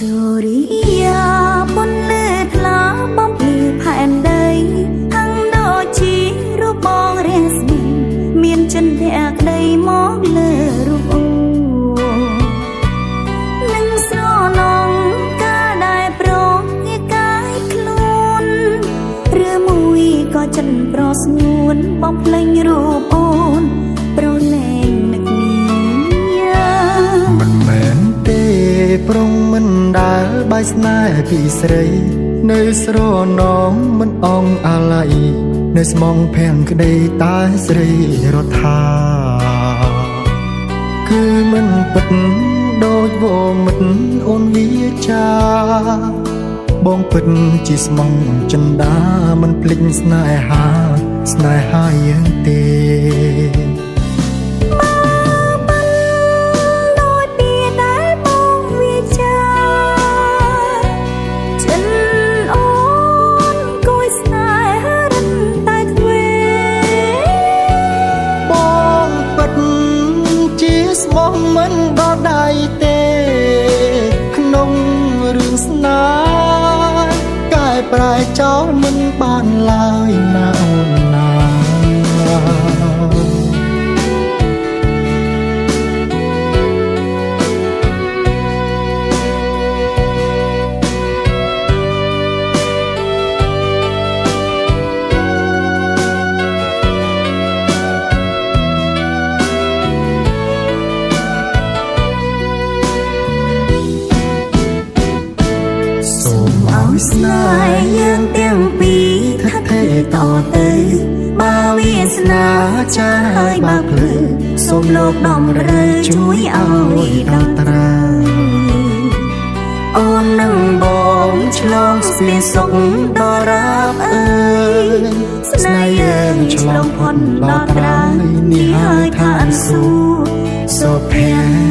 សូរិយាពន្លឺថ្លាបំភ្លឺផែនដីហាំងដូចជារូបបងរាស្មីមានចិនភក្តីមកលើរូបអូនឹងស្រណងកាលដែលប្រងាកាយខ្លួនឬមួយក៏ចិនប្រស្ងួនបំភ្លេញរូបអូនប្រលែងនឹកនាមិនមែនទេប្រុងមិនដែលបាយស្នេហ៍ពីស្រីនៅស្រណងមិនអងអាឡ័យនៅស្មងភាំងក្តីតែស្រីរដ្ឋាគឺមិនពិតដូចវមិតអូនវាចាបងពិតជាស្មងចិន្តាមិនភ្លេចស្នេហាយើងទេមិនដល់ដៃទេក្នុងរឿងស្នេហ៍កែប្រែចោលមិនបានឡើយណាអូនណាស្នេហ៍យើងទាំងពីរថាទេតទៅបើវាសនាចាហើយបើភ្លឺសូមលោកដំរើជួយឲ្យដល់ត្រើយអូននឹងបងឆ្លងស្នេហ៍សុខដល់រាបអើយស្នេហ៍យើងឆ្លងផុតដល់ត្រើយនេះហើយថាអនស៊ូសុភ័ក្រ